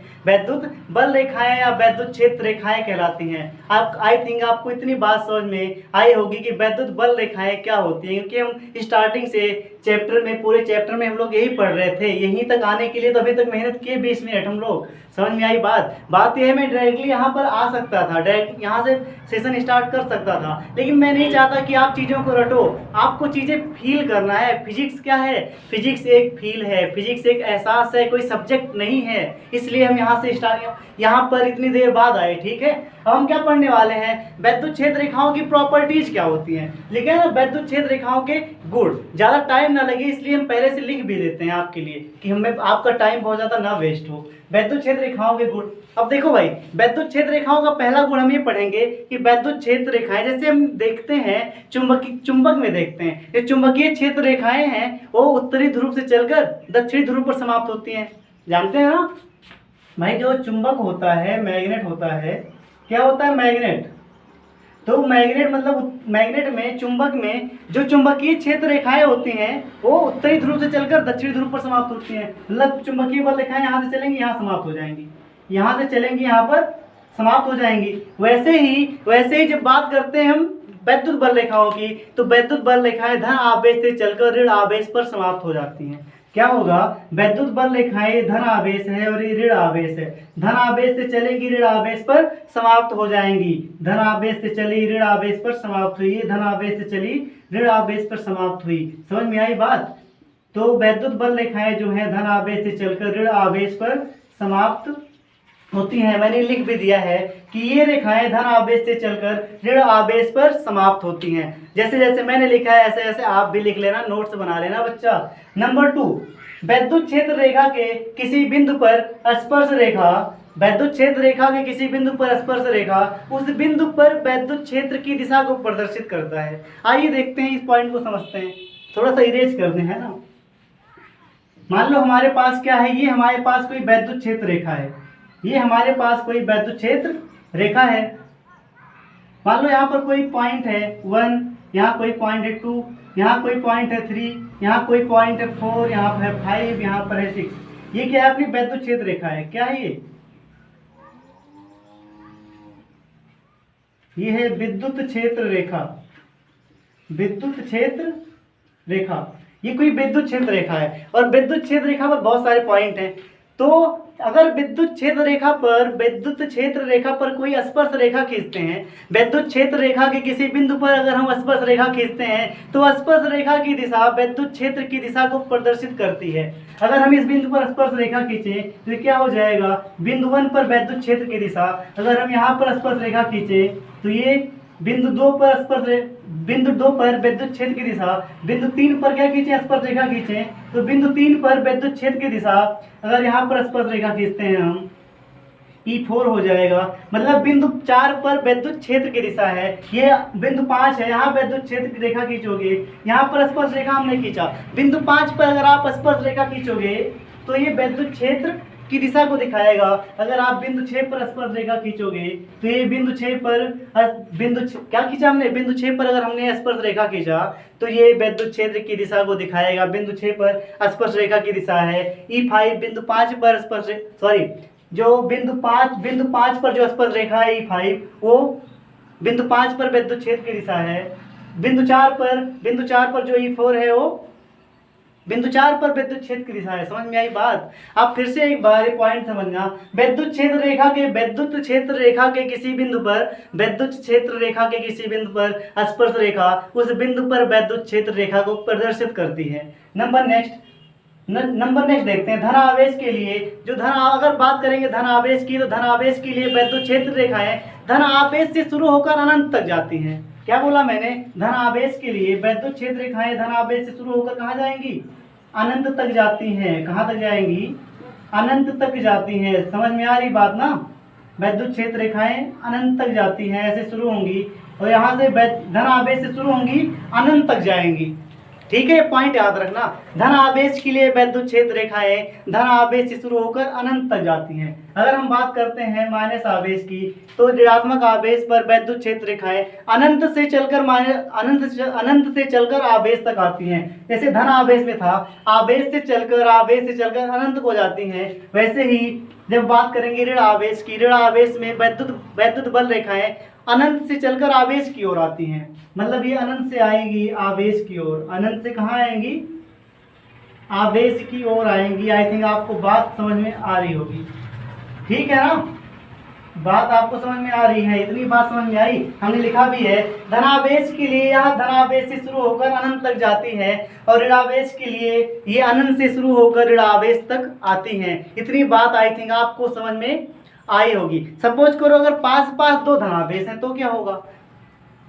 या विद्युत क्षेत्र रेखाएं कहलाती हैं। आप आई थिंक आपको इतनी बात समझ में आई होगी कि विद्युत बल रेखाएं क्या होती हैं, क्योंकि हम स्टार्टिंग से पूरे चैप्टर में हम लोग यही पढ़ रहे थे। यहीं तक आने के लिए तो अभी तक मेहनत किए 20 मिनट हम लोग। समझ में आई बात यह है, मैं डायरेक्टली यहाँ पर आ सकता था, डायरेक्ट यहाँ से सेशन स्टार्ट कर सकता था, लेकिन मैं नहीं चाहता कि आप चीज़ों को रटो, आपको चीज़ें फील करना है। फिजिक्स क्या है? फिजिक्स एक फील है, फिजिक्स एक एहसास है, कोई सब्जेक्ट नहीं है। इसलिए हम यहाँ पर इतनी देर बाद आए। ठीक है, अब हम क्या पढ़ने वाले हैं? विद्युत क्षेत्र रेखाओं की प्रॉपर्टीज क्या होती हैं। लिखे ना विद्युत क्षेत्र रेखाओं के गुण। ज़्यादा टाइम ना लगे इसलिए हम पहले से लिख भी देते हैं आपके लिए, कि हमें आपका टाइम बहुत ज़्यादा ना वेस्ट हो। विद्युत क्षेत्र रेखाओं के गुण। अब देखो भाई, विद्युत क्षेत्र रेखाओं का पहला गुण हम ये पढ़ेंगे कि विद्युत क्षेत्र रेखाएं, जैसे हम देखते हैं चुंबक में देखते हैं, ये चुंबकीय क्षेत्र रेखाएं हैं, वो उत्तरी ध्रुव से चलकर दक्षिणी ध्रुव पर समाप्त होती हैं। जानते हैं ना भाई, जो चुंबक होता है, मैग्नेट होता है। क्या होता है? मैग्नेट। तो मैग्नेट मतलब मैग्नेट में, चुंबक में जो चुंबकीय क्षेत्र रेखाएं होती हैं वो उत्तरी ध्रुव से चलकर दक्षिणी ध्रुव पर समाप्त होती हैं। मतलब चुंबकीय बल रेखाएं यहाँ से चलेंगी, यहाँ समाप्त हो जाएंगी, यहाँ से चलेंगी, यहाँ पर समाप्त हो जाएंगी। वैसे ही जब बात करते हैं हम वैद्युत बल रेखाओं की, तो वैद्युत बल रेखाएं धन आवेश से चलकर ऋण आवेश पर समाप्त हो जाती हैं। क्या होगा, वैद्युत बल रेखाएं धन आवेश है और ये ऋण आवेश है, धन आवेश से चलेगी ऋण आवेश पर समाप्त हो जाएंगी, धन आवेश से चली ऋण आवेश पर समाप्त हुई, धन आवेश से चली ऋण आवेश पर समाप्त हुई। समझ में आई बात। तो वैद्युत बल रेखाएं जो है धन आवेश से चलकर ऋण आवेश पर समाप्त होती हैं। मैंने लिख भी दिया है कि ये रेखाएं धन आवेश से चलकर ऋण आवेश पर समाप्त होती हैं। जैसे जैसे मैंने लिखा है ऐसे ऐसे आप भी लिख लेना, नोट्स बना लेना बच्चा। नंबर 2, वैद्युत क्षेत्र रेखा के किसी बिंदु पर स्पर्श रेखा, वैद्युत क्षेत्र रेखा के किसी बिंदु पर स्पर्श रेखा उस बिंदु पर वैद्युत क्षेत्र की दिशा को प्रदर्शित करता है। आइए देखते हैं, इस पॉइंट को समझते हैं, थोड़ा सा इरेज करते हैं ना। मान लो हमारे पास क्या है, ये हमारे पास कोई वैद्युत क्षेत्र रेखा है, ये हमारे पास कोई वैद्युत क्षेत्र रेखा है। मान लो यहाँ पर कोई पॉइंट है 1, यहाँ कोई पॉइंट है 2, यहाँ कोई पॉइंट है 3, यहाँ कोई पॉइंट है 4, यहाँ पर है 5, यहाँ पर है 6। ये क्या है, अपनी वैद्युत क्षेत्र रेखा है। क्या है ये है विद्युत क्षेत्र रेखा, विद्युत क्षेत्र रेखा, ये कोई विद्युत क्षेत्र रेखा है। और विद्युत क्षेत्र रेखा पर बहुत सारे पॉइंट हैं। तो अगर विद्युत क्षेत्र रेखा पर कोई स्पर्श रेखा खींचते हैं, विद्युत क्षेत्र रेखा के किसी बिंदु पर अगर हम स्पर्श रेखा खींचते हैं तो स्पर्श रेखा की दिशा विद्युत क्षेत्र की दिशा को प्रदर्शित करती है। अगर हम इस बिंदु पर स्पर्श रेखा खींचे तो क्या हो जाएगा, बिंदु 1 पर विद्युत क्षेत्र की दिशा, अगर हम यहाँ पर स्पर्श रेखा खींचे तो ये बिंदु 2 पर विद्युत क्षेत्र की दिशा, बिंदु 3 पर क्या खींचे, स्पर्श रेखा खींचे तो बिंदु 3 पर विद्युत क्षेत्र की दिशा, अगर यहाँ पर स्पर्श रेखा खींचते हैं हम E4 हो जाएगा। मतलब बिंदु 4 पर विद्युत क्षेत्र की दिशा है, ये बिंदु 5 है, यहाँ विद्युत क्षेत्र की रेखा खींचोगे, यहाँ पर स्पर्श रेखा हमने खींचा, बिंदु 5 पर अगर आप स्पर्श रेखा खींचोगे तो ये विद्युत क्षेत्र की दिशा को दिखाएगा। अगर आप बिंदु 6 पर स्पर्श रेखा खींचोगे तो ये बिंदु 6 पर क्या खींचा हमने, बिंदु 6 पर अगर हमने स्पर्श रेखा खींचा तो ये विद्युत क्षेत्र की दिशा को दिखाएगा। बिंदु 6 पर स्पर्श रेखा की दिशा है E5, बिंदु 5 पर बिंदु 5 पर जो स्पर्श रेखा है E5 वो बिंदु 5 पर विद्युत क्षेत्र की दिशा है। बिंदु 4 पर जो E4 है वो बिंदु 4 पर विद्युत क्षेत्र की दिशा है। समझ में आई बात। आप फिर से एक बार ये पॉइंट समझना, विद्युत क्षेत्र रेखा के किसी बिंदु पर स्पर्श रेखा उस बिंदु पर विद्युत क्षेत्र रेखा को प्रदर्शित करती है। नंबर नेक्स्ट देखते हैं, धन आवेश के लिए अगर बात करेंगे धन आवेश की, तो धन आवेश के लिए विद्युत क्षेत्र रेखाएं धन आवेश से शुरू होकर अनंत तक जाती हैं। क्या बोला मैंने, धन आवेश के लिए विद्युत क्षेत्र रेखाएं धन आवेश से शुरू होकर कहाँ जाएंगी, अनंत तक जाती हैं। कहाँ तक जाएंगी, अनंत तक जाती हैं। समझ में आ रही बात ना, विद्युत क्षेत्र रेखाएं अनंत तक जाती हैं, ऐसे शुरू होंगी और यहाँ से धन आवेश से शुरू होंगी, अनंत तक जाएंगी। ठीक है, पॉइंट याद रखना, धन आवेश के लिए विद्युत क्षेत्र रेखाएं धन आवेश से शुरू होकर अनंत तक जाती हैं। अगर हम बात करते हैं माइनस आवेश की, तो ऋणात्मक आवेश पर विद्युत क्षेत्र रेखाएं अनंत से चलकर आवेश तक आती हैं। जैसे धन आवेश में था, आवेश से चलकर अनंत को जाती हैं, वैसे ही जब बात करेंगे ऋण आवेश की, ऋण आवेश में विद्युत बल रेखाएं अनंत से चलकर आवेश की ओर आती हैं। मतलब ये अनंत से आएगी आवेश की ओर, अनंत से कहाँ आएंगी, आवेश की ओर आएंगी। आई थिंक आपको बात समझ में आ रही होगी। ठीक है ना, बात आपको समझ में आ रही है, इतनी बात समझ में आई, हमने लिखा भी है। धनावेश के लिए यह धनावेश से शुरू होकर अनंत तक जाती है और ऋणावेश के लिए ये अनंत से शुरू होकर ऋणावेश तक आती हैं। इतनी बात आई थिंक आपको समझ में आई होगी। सपोज करो अगर पास पास दो धनावेश हैं तो क्या होगा,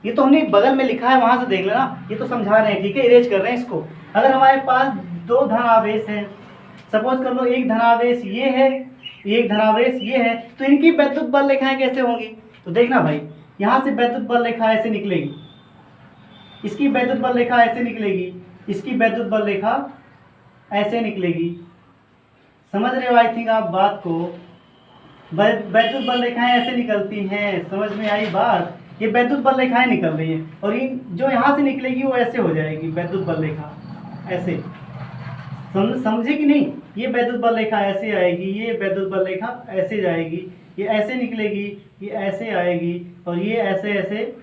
ये तो हमने बगल में लिखा है, वहां से देख लेना, ये तो समझा रहे हैं, ठीक है, इरेज कर रहे हैं इसको। अगर हमारे पास दो धनावेश हैं, सपोज कर लो एक धनावेश ये है, एक धनावेश ये है, तो इनकी वैद्युत बल रेखाएं कैसे होंगी, तो देखना भाई, यहाँ से वैद्युत बल रेखा ऐसे निकलेगी, इसकी वैद्युत बल रेखा ऐसे निकलेगी, इसकी वैद्युत बल रेखा ऐसे निकलेगी। समझ रहे हो आई थिंक आप बात को, वैद्युत बल रेखाएं ऐसे निकलती हैं। समझ में आई बात, ये वैद्युत बल रेखाएं निकल रही है और ये जो यहाँ से निकलेगी वो ऐसे हो जाएगी वैद्युत बल रेखा, ऐसे समझे कि नहीं, ये वैद्युत बल रेखा ऐसे आएगी, ये वैद्युत बल रेखा ऐसे जाएगी, ये ऐसे निकलेगी, ये ऐसे आएगी और ये ऐसे ऐसे।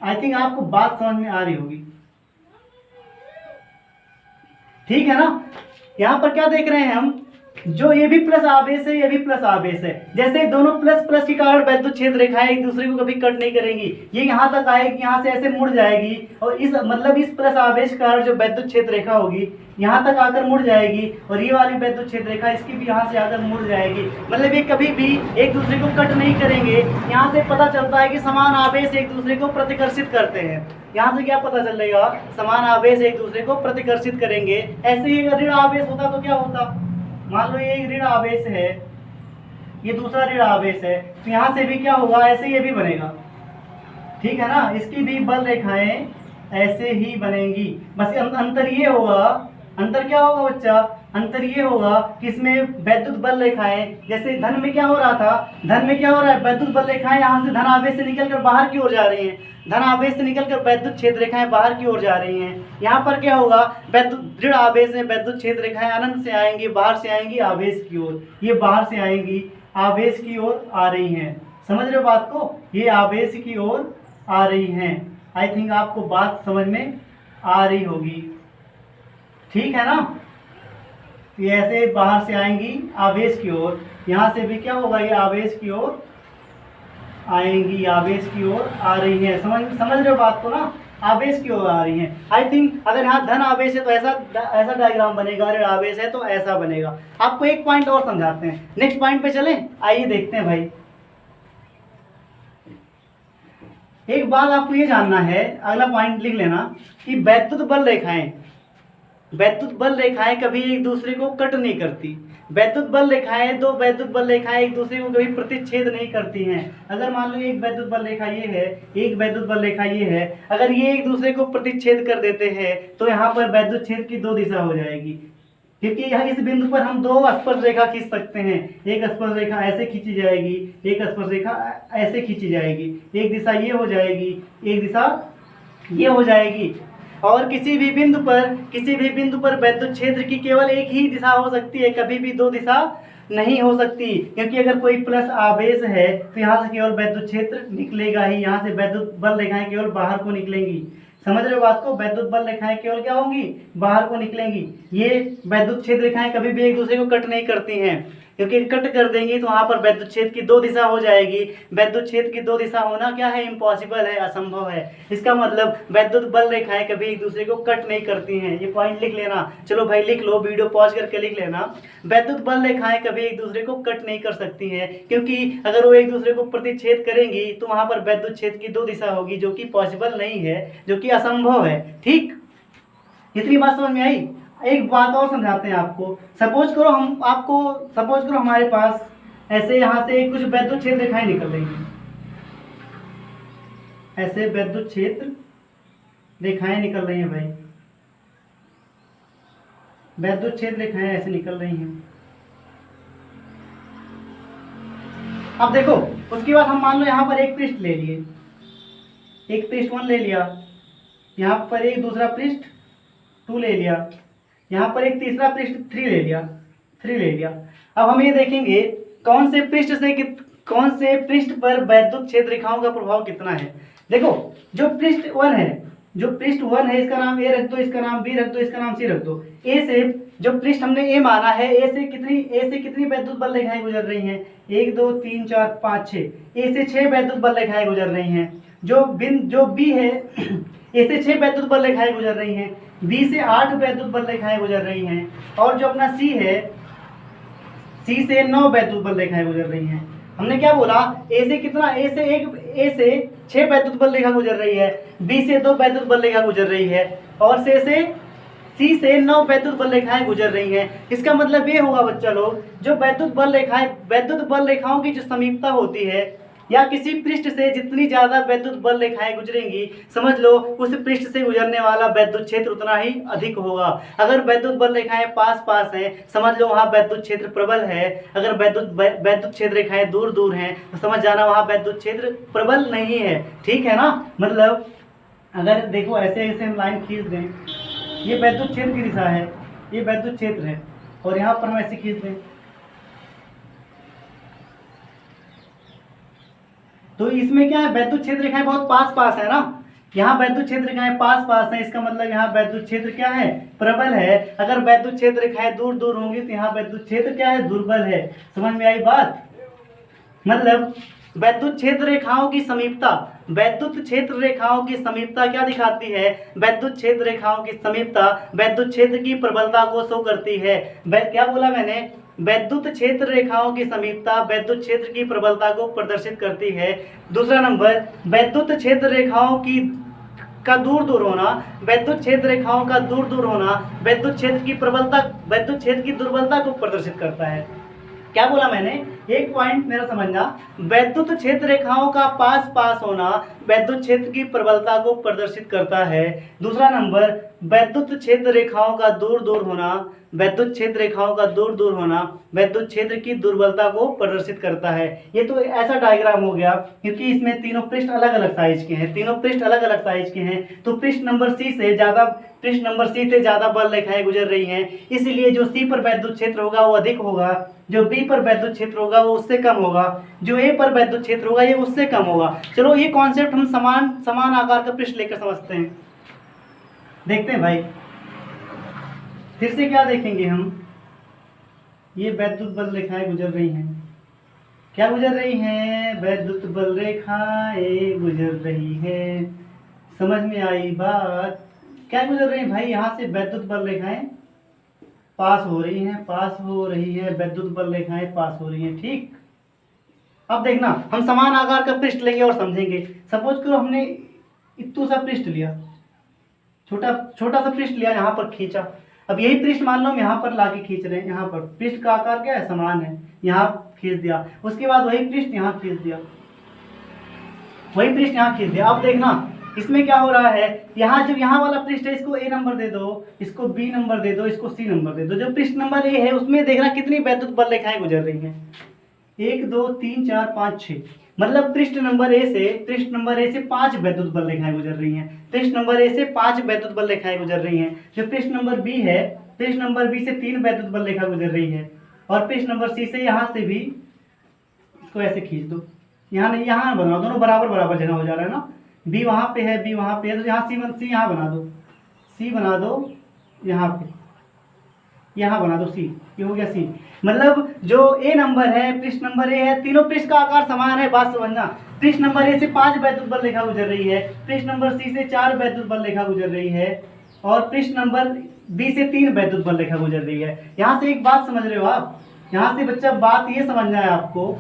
आई थिंक आपको बात समझ में आ रही होगी। ठीक है ना। यहाँ पर क्या देख रहे हैं हम, जो ये भी प्लस आवेश है, ये भी प्लस आवेश है, जैसे दोनों प्लस प्लस के कारण वैद्युत छेद रेखाएं एक दूसरे को कभी कट नहीं करेंगी, ये यहाँ तक आएगी, यहाँ से ऐसे मुड़ जाएगी, और इस मतलब इस प्लस आवेश के कारण जो वैद्युत छेद रेखा होगी यहाँ तक आकर मुड़ जाएगी, और ये वाली वैद्युत छेद रेखा इसकी भी यहाँ से आकर मुड़ जाएगी, मतलब ये कभी भी एक दूसरे को कट नहीं करेंगे। यहाँ से पता चलता है कि समान आवेश एक दूसरे को प्रतिकर्षित करते हैं। यहाँ से क्या पता चलेगा, समान आवेश एक दूसरे को प्रतिकर्षित करेंगे। ऐसे ही अगर ऋण आवेश होता तो क्या होता, मान लो ये एक ऋण आवेश है, ये दूसरा ऋण आवेश है, तो यहाँ से भी क्या होगा, ऐसे ये भी बनेगा, ठीक है ना। इसकी भी बल रेखाएं ऐसे ही बनेंगी, बस अंतर ये होगा, अंतर क्या होगा बच्चा, अंतर ये होगा कि इसमें वैद्युत बल रेखाएं, जैसे धन में क्या हो रहा था, धन में क्या हो रहा है, वैद्युत बल रेखाएं यहाँ से धन आवेश से निकलकर बाहर की ओर जा रही हैं, धन आवेश से निकलकर वैद्युत छेद रेखाएं बाहर की ओर जा रही हैं। यहाँ पर क्या होगा, वैद्युत ऋण आवेश में वैद्युत छेद रेखाएं अनंत से आएंगी, बाहर से आएंगी आवेश की ओर, ये बाहर से आएंगी आवेश की ओर आ रही हैं। समझ रहे हो बात को, ये आवेश की ओर आ रही हैं। आई थिंक आपको बात समझ में आ रही होगी, ठीक है ना। ये ऐसे बाहर से आएंगी आवेश की ओर, यहाँ से भी क्या होगा, ये आवेश की ओर आएंगी, आवेश की ओर आ रही है। समझ रहे हो बात को ना, आवेश की ओर आ रही है। आई थिंक अगर यहाँ धन आवेश है तो ऐसा डायग्राम बनेगा, ऋण आवेश है तो ऐसा बनेगा। आपको एक पॉइंट और समझाते हैं, नेक्स्ट पॉइंट पे चलें, आइए देखते हैं भाई। एक बात आपको ये जानना है, अगला पॉइंट लिख लेना, कि वैद्युत बल रेखाएं कभी एक दूसरे को कट नहीं करती। वैद्युत बल रेखाएं, दो वैद्युत बल रेखाएं एक दूसरे को कभी प्रतिच्छेद नहीं करती हैं। अगर मान लो एक वैद्युत बल रेखा ये है, एक वैद्युत बल रेखा ये है, अगर ये एक दूसरे को प्रतिच्छेद कर देते हैं तो यहाँ पर वैद्युत छेद की दो दिशा हो जाएगी, क्योंकि यहाँ इस बिंदु पर हम दो स्पर्श रेखा खींच सकते हैं। एक स्पर्श रेखा ऐसे खींची जाएगी, एक स्पर्श रेखा ऐसे खींची जाएगी, एक दिशा ये हो जाएगी, एक दिशा ये हो जाएगी, और किसी भी बिंदु पर वैद्युत क्षेत्र की केवल एक ही दिशा हो सकती है, कभी भी दो दिशा नहीं हो सकती, क्योंकि अगर कोई प्लस आवेश है तो यहाँ से केवल वैद्युत क्षेत्र निकलेगा ही, यहाँ से वैद्युत बल रेखाएं केवल बाहर को निकलेंगी। समझ रहे हो बात को, वैद्युत बल रेखाएं केवल क्या होंगी, बाहर को निकलेंगी। ये वैद्युत छेद रेखाएं कभी भी एक दूसरे को कट नहीं करती हैं, क्योंकि कट कर देंगी तो वहां पर वैद्युत छेद की दो दिशा हो जाएगी। वैद्युत छेद की दो दिशा होना क्या है, इम्पॉसिबल है, असंभव है। इसका मतलब वैद्युत बल रेखाएं कभी एक दूसरे को कट नहीं करती हैं। ये पॉइंट लिख लेना, चलो भाई लिख लो, वीडियो पॉज करके लिख लेना। वैद्युत बल रेखाएं कभी एक दूसरे को कट नहीं कर सकती हैं, क्योंकि अगर वो एक दूसरे को प्रतिच्छेद करेंगी तो वहां पर वैद्युत छेद की दो दिशा होगी, जो कि पॉसिबल नहीं है, जो कि असंभव है। ठीक, इतनी बात समझ में आई। एक बात और समझाते हैं आपको। सपोज करो हमारे पास ऐसे यहाँ से कुछ वैद्युत छेद रेखाएं निकल रही हैं, ऐसे वैद्युत छेद रेखाएं निकल रही हैं भाई, वैद्युत छेद रेखाएं ऐसे निकल रही हैं। अब देखो, उसके बाद हम मान लो यहाँ पर एक पृष्ठ ले लिए, एक पृष्ठ 1 ले लिया, यहाँ पर एक दूसरा पृष्ठ 2 ले लिया, यहाँ पर एक तीसरा पृष्ठ 3 ले लिया। अब हम ये देखेंगे कौन से पृष्ठ पर वैद्युत छेद रेखाओं का प्रभाव कितना है। देखो, जो पृष्ठ 1 है इसका नाम ए रख दो, इसका नाम बी रख दो, इसका नाम सी रख दो। ए से जो पृष्ठ हमने ए माना है, ए से कितनी वैद्युत बल रेखाएं गुजर रही हैं, 1 2 3 4 5 6, ए से 6 वैद्युत बल रेखाएं गुजर रही हैं। जो बी है, ए से 6 वैद्युत बल रेखाएं गुजर रही हैं, बी से 8 वैद्युत बल रेखाएं गुजर रही हैं, और जो अपना सी है, सी से 9 वैद्युत बल रेखाएं गुजर रही हैं। हमने क्या बोला, ए से 6 वैद्युत बल रेखा गुजर रही है, बी से 2 वैद्युत बल रेखा गुजर रही है, और सी से 9 वैद्युत बल रेखाएं गुजर रही हैं। इसका मतलब ये होगा बच्चा लोग, जो वैद्युत बल रेखाओं की जो समीपता होती है, या किसी पृष्ठ से जितनी ज्यादा वैद्युत बल रेखाएं गुजरेंगी, समझ लो उस पृष्ठ से गुजरने वाला वैद्युत क्षेत्र उतना ही अधिक होगा। अगर वैद्युत बल रेखाएं पास हैं, समझ लो वहाँ वैद्युत क्षेत्र प्रबल है। अगर वैद्युत क्षेत्र रेखाएं दूर दूर हैं तो समझ जाना वहाँ वैद्युत क्षेत्र प्रबल नहीं है। ठीक है ना, मतलब अगर देखो ऐसे हम लाइन खींच दें, ये वैद्युत क्षेत्र की दिशा है, ये वैद्युत क्षेत्र है, और यहाँ पर हम ऐसे खींच दें, तो इसमें क्या है, वैद्युत क्षेत्र रेखाएं बहुत पास है ना, यहाँ वैद्युत क्षेत्र रेखाएं पास पास हैं, इसका मतलब यहाँ वैद्युत क्षेत्र क्या है, प्रबल है। अगर वैद्युत क्षेत्र रेखाएं दूर दूर होंगी तो यहाँ वैद्युत क्षेत्र क्या है, दुर्बल है। समझ में आई बात। मतलब वैद्युत क्षेत्र रेखाओं की समीपता, वैद्युत क्षेत्र रेखाओं की समीपता क्या दिखाती है, वैद्युत क्षेत्र रेखाओं की समीपता वैद्युत क्षेत्र की प्रबलता को शो करती है। क्या बोला मैंने, वैद्युत क्षेत्र रेखाओं की समीपता वैद्युत क्षेत्र की प्रबलता को प्रदर्शित करती है। दूसरा नंबर, वैद्युत क्षेत्र रेखाओं की का दूर दूर होना, वैद्युत क्षेत्र रेखाओं का दूर दूर होना वैद्युत क्षेत्र की प्रबलता, वैद्युत क्षेत्र की दुर्बलता को प्रदर्शित करता है। क्या बोला मैंने, एक पॉइंट मेरा समझना, वैद्युत क्षेत्र रेखाओं का पास पास होना वैद्युत क्षेत्र की प्रबलता को प्रदर्शित करता है। दूसरा नंबर, वैद्युत क्षेत्र रेखाओं का दूर दूर होना, वैद्युत क्षेत्र रेखाओं का दूर दूर होना वैद्युत क्षेत्र की दुर्बलता को प्रदर्शित करता है। ये तो ऐसा डायग्राम हो गया, क्योंकि इसमें तीनों पृष्ठ अलग अलग साइज के हैं, तीनों पृष्ठ अलग अलग साइज के हैं, तो पृष्ठ नंबर सी से ज़्यादा बल रेखाएं गुजर रही हैं, इसलिए जो सी पर वैद्युत क्षेत्र होगा वो अधिक होगा, जो बी पर वैद्युत क्षेत्र होगा वो उससे कम होगा, जो ए पर वैद्युत क्षेत्र होगा ये उससे कम होगा। चलो ये कॉन्सेप्ट हम समान आकार का पृष्ठ लेकर समझते हैं। देखते हैं भाई, फिर से क्या देखेंगे हम, ये वैद्युत बल रेखाएं गुजर रही हैं, क्या गुजर रही हैं, वैद्युत बल रेखाएं गुजर रही हैं। समझ में आई बात। क्या गुजर रही है भाई, यहाँ से वैद्युत बल रेखाएं पास हो रही हैं, पास हो रही है, वैद्युत बल रेखाएं पास हो रही हैं, ठीक। अब देखना, हम समान आकार का पृष्ठ लेंगे और समझेंगे। सपोज करो हमने इतना सा पृष्ठ लिया, छोटा सा पृष्ठ लिया, यहाँ पर खींचा। अब यही पृष्ठ मान लो हम यहाँ पर लाके खींच रहे हैं, यहाँ पर पृष्ठ का आकार क्या है, समान है, यहाँ खींच दिया, उसके बाद वही पृष्ठ यहाँ खींच दिया, वही पृष्ठ यहाँ खींच दिया। अब देखना इसमें क्या हो रहा है, यहाँ जब यहाँ वाला पृष्ठ है इसको ए नंबर दे दो, इसको बी नंबर दे दो, इसको सी नंबर दे दो। जो पृष्ठ नंबर ए है उसमें देखना कितनी वैद्युत बल रेखाएं गुजर रही हैं, 1 2 3 4 5 6, मतलब पृष्ठ नंबर ए से 5 वैद्युत बल रेखाएं गुजर रही हैं, पृष्ठ नंबर ए से 5 वैद्युत बल रेखाएं गुजर रही हैं। जो पृष्ठ नंबर बी है, पृष्ठ नंबर बी से 3 वैद्युत बल रेखा गुजर रही है, और पृष्ठ नंबर सी से यहाँ से भी, इसको ऐसे खींच दो, यहाँ नहीं यहाँ बनाओ, दोनों बराबर बराबर जगह हो जा रहा है ना, बी वहाँ पे है, बी वहाँ पे है, तो यहाँ सी यहाँ बना दो, सी बना दो, यहाँ पे यहाँ बना दो सी, ये हो गया सी। मतलब जो ए नंबर है, पृष्ठ नंबर ए है, तीनों पृष्ठ का आकार समान है, बात समझना। पृष्ठ नंबर ए से 5 वैद्युत बल रेखा गुजर रही है, पृष्ठ नंबर सी से 4 वैद्युत बल रेखा गुजर रही है, और पृष्ठ नंबर बी से 3 वैद्युत बल रेखा गुजर रही है। यहाँ से एक बात समझ रहे हो आप, यहाँ से बच्चा बात ये समझना है आपको,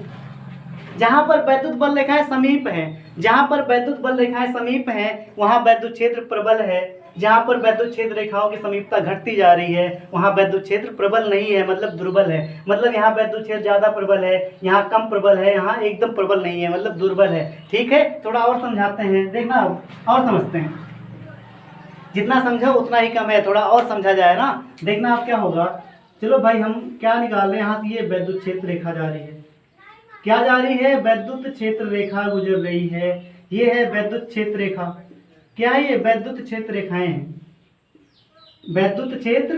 जहाँ पर वैद्युत बल रेखाएं समीप हैं, जहाँ पर वैद्युत बल रेखाएं समीप हैं वहाँ वैद्युत क्षेत्र प्रबल है, जहाँ पर वैद्युत क्षेत्र रेखाओं की समीपता घटती जा रही है वहाँ वैद्युत क्षेत्र प्रबल नहीं है, मतलब दुर्बल है। मतलब यहाँ वैद्युत क्षेत्र ज़्यादा प्रबल है, यहाँ कम प्रबल है, यहाँ एकदम प्रबल नहीं है, मतलब दुर्बल है। ठीक है, थोड़ा और समझाते हैं, देखना और समझते हैं, जितना समझो उतना ही कम है, थोड़ा और समझा जाए ना। देखना आप क्या होगा। चलो भाई हम क्या निकाल रहे हैं, यहाँ से ये वैद्युत क्षेत्र रेखा जा रही है, क्या जा रही है, वैद्युत क्षेत्र रेखा गुजर रही है, ये है वैद्युत क्षेत्र रेखा। क्या है ये, वैद्युत क्षेत्र रेखाएं हैं, वैद्युत क्षेत्र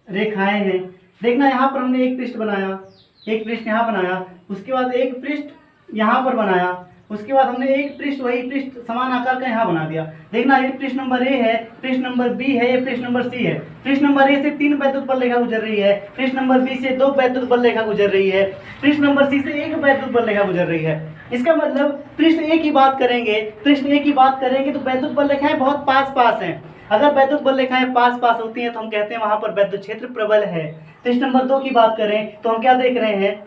रेखाएं हैं। देखना यहाँ पर हमने एक पृष्ठ बनाया, एक पृष्ठ यहाँ बनाया, उसके बाद एक पृष्ठ यहाँ पर बनाया, उसके बाद हमने एक पृष्ठ, वही पृष्ठ समान आकार का यहाँ बना दिया। देखना ये पृष्ठ नंबर ए है, पृष्ठ नंबर बी है, ये पृष्ठ नंबर सी है। पृष्ठ नंबर ए से 3 वैद्युत बल रेखा गुजर रही है, पृष्ठ नंबर बी से 2 वैद्युत बल रेखा गुजर रही है, पृष्ठ नंबर सी से 1 वैद्युत बल रेखा गुजर रही है। इसका मतलब पृष्ठ ए की बात करेंगे, पृष्ठ ए की बात करेंगे तो वैद्युत बल रेखाएं बहुत पास पास हैं। अगर वैद्युत बल रेखाएं पास पास होती हैं तो हम कहते हैं वहां पर वैद्युत क्षेत्र प्रबल है। पृष्ठ नंबर 2 की बात करें तो हम क्या देख रहे हैं,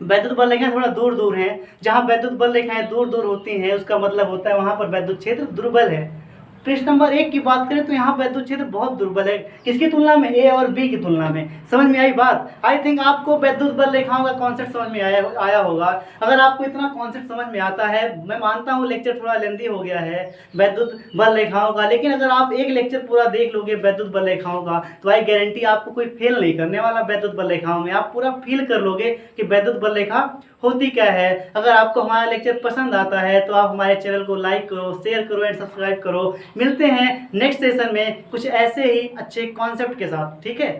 वैद्युत बल रेखाएं थोड़ा दूर दूर हैं। जहां वैद्युत बल रेखाएं दूर दूर होती हैं उसका मतलब होता है वहां पर वैद्युत क्षेत्र दुर्बल है। पृष्ठ नंबर 1 की बात करें तो यहाँ वैद्युत क्षेत्र बहुत दुर्बल है, किसकी तुलना में, ए और बी की तुलना में। समझ में आई बात। आई थिंक आपको वैद्युत बल रेखाओं का कॉन्सेप्ट समझ में आया होगा। अगर आपको इतना कॉन्सेप्ट समझ में आता है, मैं मानता हूँ लेक्चर थोड़ा लेंदी हो गया है वैद्युत बल रेखाओं का, लेकिन अगर आप एक लेक्चर पूरा देख लोगे वैद्युत बल रेखाओं का तो आई गारंटी आपको कोई फेल नहीं करने वाला। वैद्युत बल रेखाओं में आप पूरा फील कर लोगे कि वैद्युत बल रेखा होती क्या है। अगर आपको हमारा लेक्चर पसंद आता है तो आप हमारे चैनल को लाइक करो, शेयर करो एंड सब्सक्राइब करो। मिलते हैं नेक्स्ट सेशन में कुछ ऐसे ही अच्छे कॉन्सेप्ट के साथ, ठीक है।